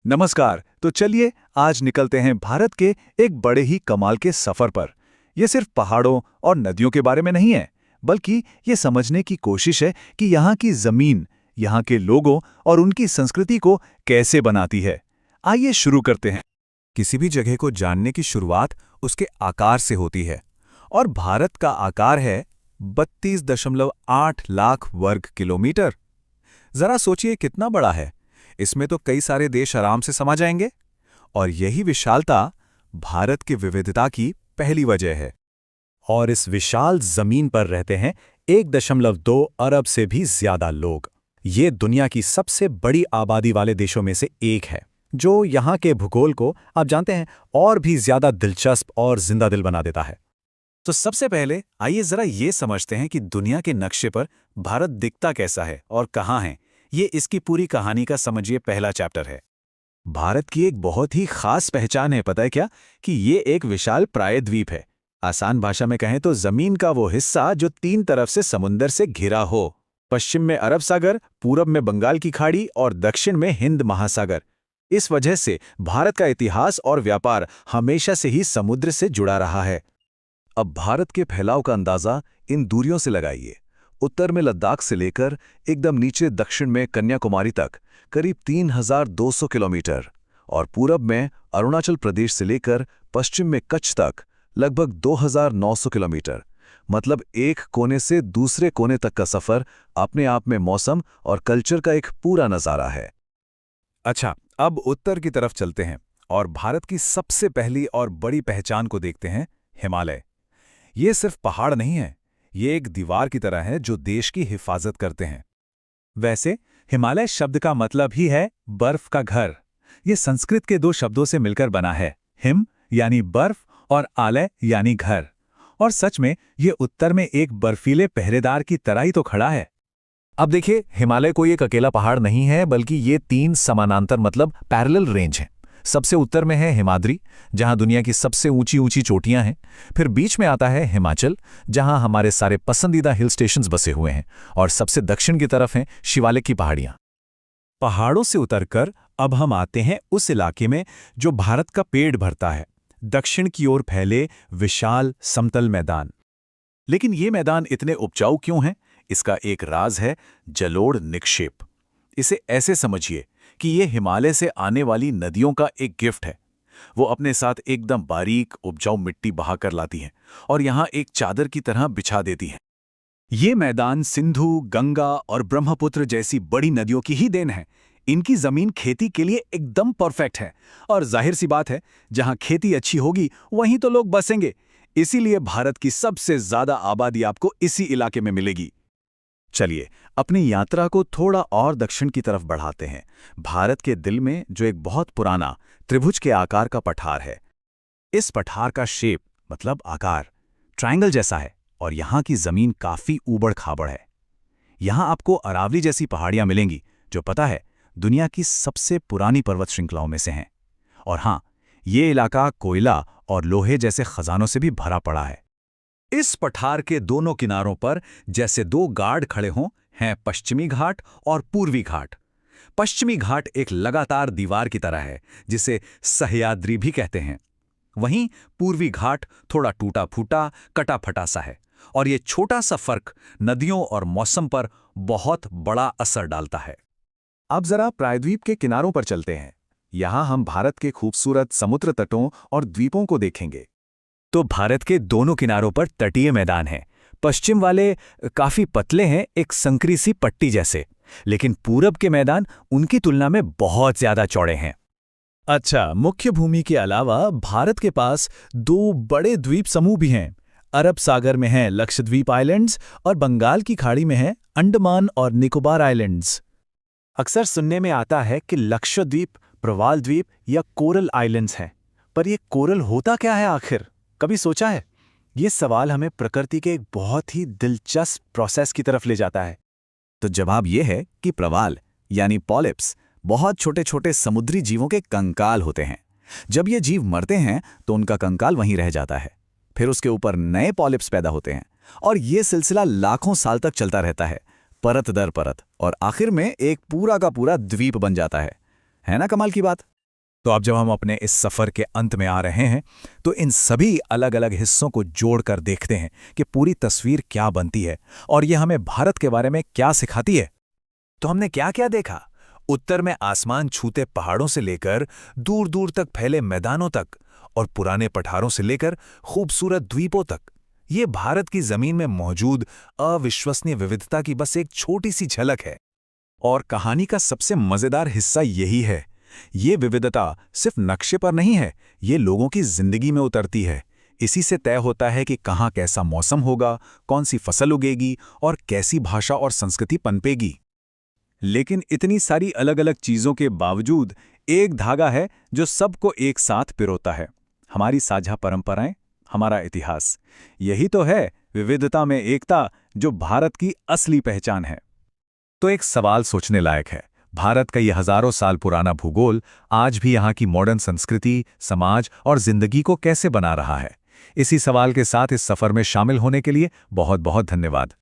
नमस्कार। तो चलिए आज निकलते हैं भारत के एक बड़े ही कमाल के सफर पर। ये सिर्फ पहाड़ों और नदियों के बारे में नहीं है, बल्कि ये समझने की कोशिश है कि यहाँ की जमीन, यहाँ के लोगों और उनकी संस्कृति को कैसे बनाती है। आइए शुरू करते हैं। किसी भी जगह को जानने की शुरुआत उसके आकार से होती है, और भारत का आकार है 32.8 लाख वर्ग किलोमीटर। जरा सोचिए कितना बड़ा है। इसमें तो कई सारे देश आराम से समा जाएंगे। और यही विशालता भारत की विविधता की पहली वजह है। और इस विशाल जमीन पर रहते हैं 1.2 अरब से भी ज्यादा लोग। ये दुनिया की सबसे बड़ी आबादी वाले देशों में से एक है, जो यहाँ के भूगोल को आप जानते हैं और भी ज्यादा दिलचस्प और जिंदा दिल बना देता है। तो सबसे पहले आइए जरा ये समझते हैं कि दुनिया के नक्शे पर भारत दिखता कैसा है और कहाँ है। ये इसकी पूरी कहानी का समझिए पहला चैप्टर है। भारत की एक बहुत ही खास पहचान है, पता है क्या? कि ये एक विशाल प्रायद्वीप है। आसान भाषा में कहें तो जमीन का वो हिस्सा जो 3 तरफ से समुंदर से घिरा हो। पश्चिम में अरब सागर, पूरब में बंगाल की खाड़ी और दक्षिण में हिंद महासागर। इस वजह से भारत का इतिहास और व्यापार हमेशा से ही समुद्र से जुड़ा रहा है। अब भारत के फैलाव का अंदाजा इन दूरियों से लगाइए। उत्तर में लद्दाख से लेकर एकदम नीचे दक्षिण में कन्याकुमारी तक करीब 3200 किलोमीटर, और पूरब में अरुणाचल प्रदेश से लेकर पश्चिम में कच्छ तक लगभग 2900 किलोमीटर। मतलब एक कोने से दूसरे कोने तक का सफर अपने आप में मौसम और कल्चर का एक पूरा नज़ारा है। अच्छा, अब उत्तर की तरफ चलते हैं और भारत की सबसे पहली और बड़ी पहचान को देखते हैं, हिमालय। ये सिर्फ पहाड़ नहीं है, ये एक दीवार की तरह है जो देश की हिफाजत करते हैं। वैसे हिमालय शब्द का मतलब ही है बर्फ का घर। ये संस्कृत के 2 शब्दों से मिलकर बना है, हिम यानी बर्फ और आलय यानी घर। और सच में ये उत्तर में एक बर्फीले पहरेदार की तरह ही तो खड़ा है। अब देखिए, हिमालय कोई एक अकेला पहाड़ नहीं है, बल्कि ये 3 समानांतर मतलब पैरेलल रेंज हैं। सबसे उत्तर में है हिमाद्री, जहां दुनिया की सबसे ऊंची ऊंची चोटियां हैं। फिर बीच में आता है हिमाचल, जहां हमारे सारे पसंदीदा हिल स्टेशंस बसे हुए हैं। और सबसे दक्षिण की तरफ हैं शिवालिक की पहाड़ियां। पहाड़ों से उतरकर अब हम आते हैं उस इलाके में जो भारत का पेट भरता है, दक्षिण की ओर फैले विशाल समतल मैदान। लेकिन ये मैदान इतने उपजाऊ क्यों हैं? इसका एक राज है जलोढ़ निक्षेप। इसे ऐसे समझिए कि ये हिमालय से आने वाली नदियों का एक गिफ्ट है। वो अपने साथ एकदम बारीक उपजाऊ मिट्टी बहाकर लाती हैं और यहाँ एक चादर की तरह बिछा देती हैं। ये मैदान सिंधु, गंगा और ब्रह्मपुत्र जैसी बड़ी नदियों की ही देन है। इनकी जमीन खेती के लिए एकदम परफेक्ट है। और जाहिर सी बात है, जहाँ खेती अच्छी होगी वहीं तो लोग बसेंगे। इसीलिए भारत की सबसे ज्यादा आबादी आपको इसी इलाके में मिलेगी। चलिए अपनी यात्रा को थोड़ा और दक्षिण की तरफ बढ़ाते हैं, भारत के दिल में जो एक बहुत पुराना त्रिभुज के आकार का पठार है। इस पठार का शेप मतलब आकार ट्रायंगल जैसा है, और यहाँ की जमीन काफी ऊबड़ खाबड़ है। यहाँ आपको अरावली जैसी पहाड़ियां मिलेंगी, जो पता है दुनिया की सबसे पुरानी पर्वत श्रृंखलाओं में से हैं। और हाँ, ये इलाका कोयला और लोहे जैसे खजानों से भी भरा पड़ा है। इस पठार के दोनों किनारों पर जैसे 2 गार्ड खड़े हों हैं पश्चिमी घाट और पूर्वी घाट। पश्चिमी घाट एक लगातार दीवार की तरह है, जिसे सह्याद्री भी कहते हैं। वहीं पूर्वी घाट थोड़ा टूटा फूटा, कटा फटा सा है। और ये छोटा सा फर्क नदियों और मौसम पर बहुत बड़ा असर डालता है। अब जरा प्रायद्वीप के किनारों पर चलते हैं। यहाँ हम भारत के खूबसूरत समुद्र तटों और द्वीपों को देखेंगे। तो भारत के दोनों किनारों पर तटीय मैदान हैं। पश्चिम वाले काफी पतले हैं, एक संकरी सी पट्टी जैसे, लेकिन पूरब के मैदान उनकी तुलना में बहुत ज्यादा चौड़े हैं। अच्छा, मुख्य भूमि के अलावा भारत के पास 2 बड़े द्वीप समूह भी हैं। अरब सागर में हैं लक्षद्वीप आइलैंड्स और बंगाल की खाड़ी में हैं अंडमान और निकोबार आइलैंड्स। अक्सर सुनने में आता है कि लक्षद्वीप, प्रवाल द्वीप या कोरल आइलैंड्स हैं, पर यह कोरल होता क्या है आखिर? कभी सोचा है? ये सवाल हमें प्रकृति के एक बहुत ही दिलचस्प प्रोसेस की तरफ ले जाता है। तो जवाब यह है कि प्रवाल यानी पॉलिप्स बहुत छोटे छोटे समुद्री जीवों के कंकाल होते हैं। जब ये जीव मरते हैं तो उनका कंकाल वहीं रह जाता है। फिर उसके ऊपर नए पॉलिप्स पैदा होते हैं, और ये सिलसिला लाखों साल तक चलता रहता है, परत दर परत, और आखिर में एक पूरा का पूरा द्वीप बन जाता है। ना कमाल की बात? तो अब जब हम अपने इस सफ़र के अंत में आ रहे हैं, तो इन सभी अलग-अलग हिस्सों को जोड़कर देखते हैं कि पूरी तस्वीर क्या बनती है और ये हमें भारत के बारे में क्या सिखाती है। तो हमने क्या-क्या देखा? उत्तर में आसमान छूते पहाड़ों से लेकर दूर-दूर तक फैले मैदानों तक और पुराने पठारों से लेकर खूबसूरत द्वीपों तक। ये भारत की जमीन में मौजूद अविश्वसनीय विविधता की बस एक छोटी सी झलक है। और कहानी का सबसे मजेदार हिस्सा यही है, ये विविधता सिर्फ नक्शे पर नहीं है, ये लोगों की जिंदगी में उतरती है। इसी से तय होता है कि कहाँ कैसा मौसम होगा, कौन सी फसल उगेगी और कैसी भाषा और संस्कृति पनपेगी। लेकिन इतनी सारी अलग अलग चीजों के बावजूद एक धागा है जो सबको एक साथ पिरोता है, हमारी साझा परंपराएं, हमारा इतिहास। यही तो है विविधता में एकता, जो भारत की असली पहचान है। तो एक सवाल सोचने लायक है, भारत का ये हजारों साल पुराना भूगोल आज भी यहाँ की मॉडर्न संस्कृति, समाज और जिंदगी को कैसे बना रहा है? इसी सवाल के साथ इस सफर में शामिल होने के लिए बहुत बहुत धन्यवाद।